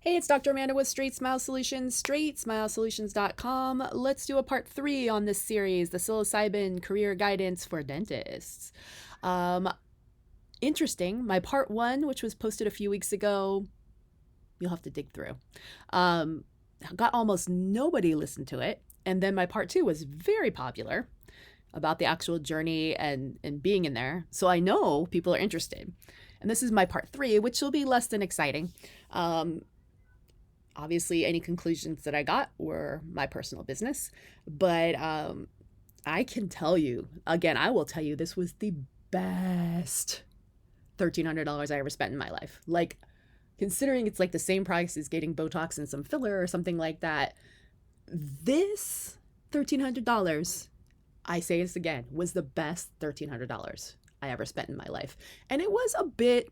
Hey, it's Dr. Amanda with Straightsmile Solutions, straightsmilesolutions.com. Let's do a part 3 on this series, the Psilocybin career guidance for dentists. Interesting. My part 1, which was posted a few weeks ago, you'll have to dig through. Got almost nobody listened to it. And then my part 2 was very popular about the actual journey and being in there. So I know people are interested. And this is my part 3, which will be less than exciting. Obviously, any conclusions that I got were my personal business, but I can tell you, again, I will tell you, this was the best $1,300 I ever spent in my life. Like, considering it's like the same price as getting Botox and some filler or something like that, this $1,300, I say this again, was the best $1,300 I ever spent in my life. And it was a bit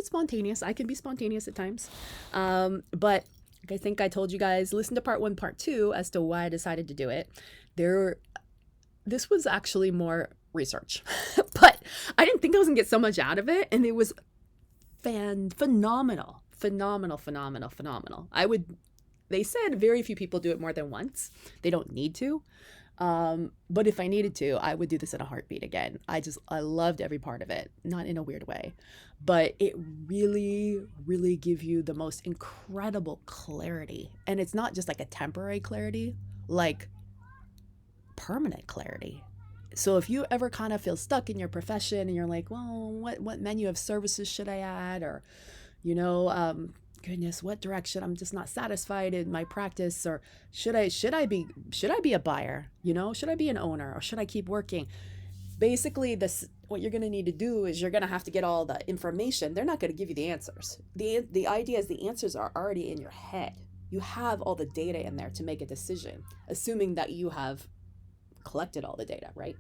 spontaneous. I can be spontaneous at times. But I think I told you guys, listen to part 1, part 2 as to why I decided to do it. This was actually more research, but I didn't think I was gonna get so much out of it. And it was phenomenal. They said very few people do it more than once. They don't need to. But if I needed to, I would do this in a heartbeat again. I loved every part of it, not in a weird way, but it really gives you the most incredible clarity. And it's not just like a temporary clarity, like permanent clarity. So if you ever kind of feel stuck in your profession and you're like, well, what menu of services should I add? Or, goodness, what direction? I'm just not satisfied in my practice. Or should I be a buyer? Should I be an owner, or should I keep working? Basically, what you're going to need to do is you're going to have to get all the information. They're not going to give you the answers. The idea is the answers are already in your head. You have all the data in there to make a decision, assuming that you have collected all the data, right?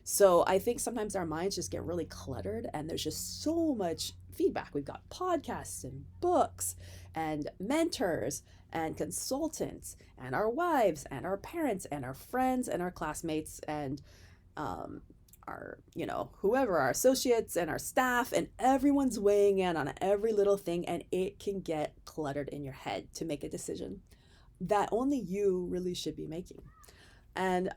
So I think sometimes our minds just get really cluttered, and there's just so much feedback. We've got podcasts and books and mentors and consultants and our wives and our parents and our friends and our classmates and whoever, our associates and our staff, and everyone's weighing in on every little thing, and it can get cluttered in your head to make a decision that only you really should be making. And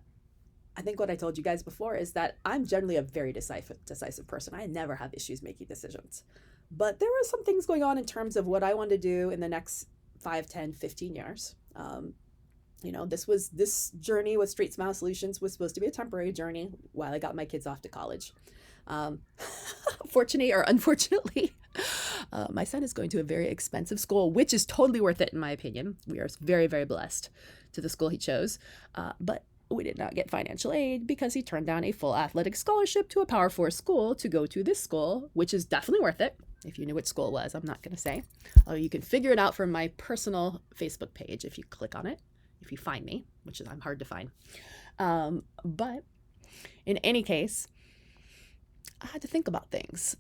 I think what I told you guys before is that I'm generally a very decisive person. I never have issues making decisions. But there were some things going on in terms of what I want to do in the next 5, 10, 15 years. This journey with Straightsmile Solutions was supposed to be a temporary journey while I got my kids off to college. Fortunately or unfortunately, my son is going to a very expensive school, which is totally worth it in my opinion. We are very, very blessed to the school he chose. But we did not get financial aid because he turned down a full athletic scholarship to a Power 4 school to go to this school, which is definitely worth it. If you knew what school it was, I'm not going to say. You can figure it out from my personal Facebook page if you click on it, if you find me, which is I'm hard to find. But in any case, I had to think about things,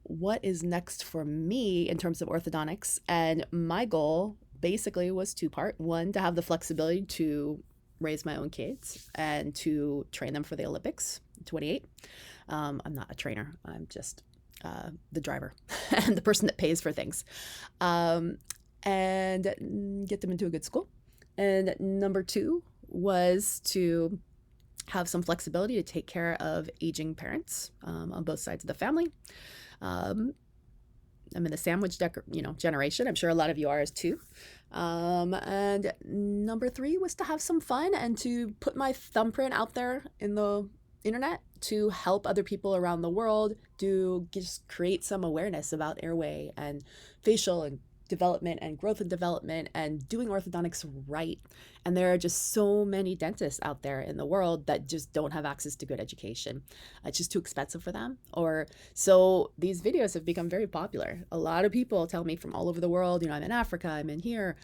what is next for me in terms of orthodontics. And my goal basically was 2-part. 1, to have the flexibility to raise my own kids and to train them for the Olympics in 28. I'm not a trainer. I'm just the driver and the person that pays for things, and get them into a good school. And number 2 was to have some flexibility to take care of aging parents on both sides of the family. I'm in the sandwich generation. I'm sure a lot of you are as too. And number 3 was to have some fun and to put my thumbprint out there in the internet to help other people around the world to just create some awareness about airway and facial and development and growth and development and doing orthodontics right. And there are just so many dentists out there in the world that just don't have access to good education. It's just too expensive for them. So these videos have become very popular. A lot of people tell me from all over the world, I'm in Africa, I'm in here,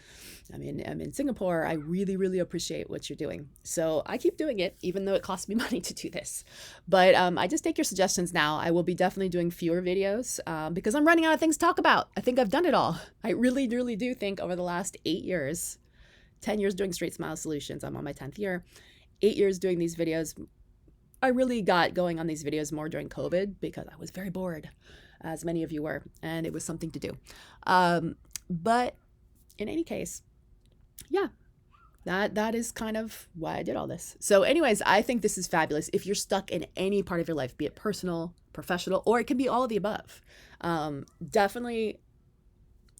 I'm in Singapore. I really, really appreciate what you're doing. So I keep doing it, even though it costs me money to do this. But I just take your suggestions now. I will be definitely doing fewer videos because I'm running out of things to talk about. I think I've done it all. I really, really do think over the last 8 years, 10 years doing Straightsmile Solutions, I'm on my 10th year, 8 years doing these videos, I really got going on these videos more during COVID because I was very bored. as many of you were, and it was something to do. But in any case, yeah, that is kind of why I did all this. So anyways, I think this is fabulous. If you're stuck in any part of your life, be it personal, professional, or it can be all of the above, definitely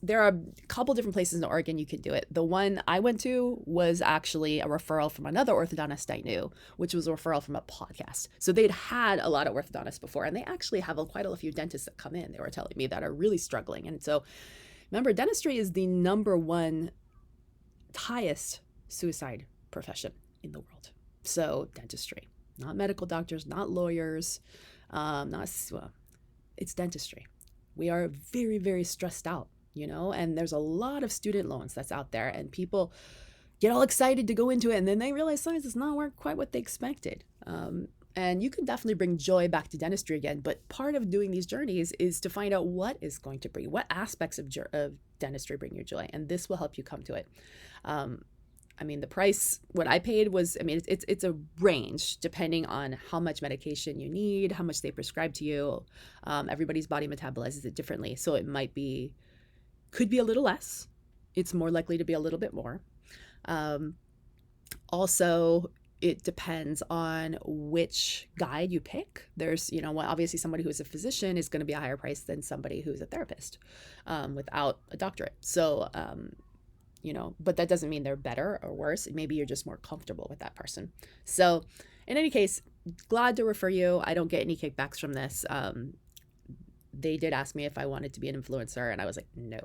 there are a couple different places in Oregon you can do it. The one I went to was actually a referral from another orthodontist I knew, which was a referral from a podcast. So they'd had a lot of orthodontists before, and they actually have quite a few dentists that come in, they were telling me, that are really struggling. And so remember, dentistry is the number one highest suicide profession in the world. So dentistry, not medical doctors, not lawyers, it's dentistry. We are very, very stressed out, and there's a lot of student loans that's out there, and people get all excited to go into it, and then they realize science does not work quite what they expected. And you can definitely bring joy back to dentistry again, but part of doing these journeys is to find out what aspects of dentistry bring you joy, and this will help you come to it. The price, what I paid was, it's a range depending on how much medication you need, how much they prescribe to you. Everybody's body metabolizes it differently, so it could be a little less. It's more likely to be a little bit more. Also, it depends on which guide you pick. There's, obviously somebody who's a physician is going to be a higher price than somebody who's a therapist without a doctorate. So, but that doesn't mean they're better or worse. Maybe you're just more comfortable with that person. So in any case, glad to refer you. I don't get any kickbacks from this. They did ask me if I wanted to be an influencer, and I was like, no,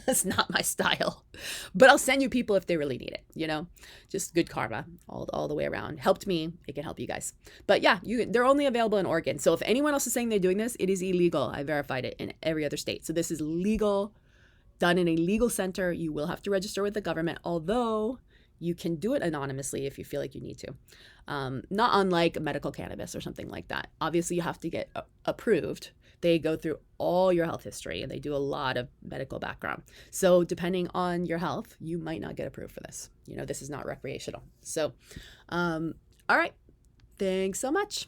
that's not my style. But I'll send you people if they really need it, just good karma all the way around. Helped me, it can help you guys. But yeah, they're only available in Oregon. So if anyone else is saying they're doing this, it is illegal. I verified it in every other state. So this is legal, done in a legal center. You will have to register with the government, although you can do it anonymously if you feel like you need to. Not unlike medical cannabis or something like that. Obviously, you have to get approved. They go through all your health history, and they do a lot of medical background. So depending on your health, you might not get approved for this. This is not recreational. So, all right. Thanks so much.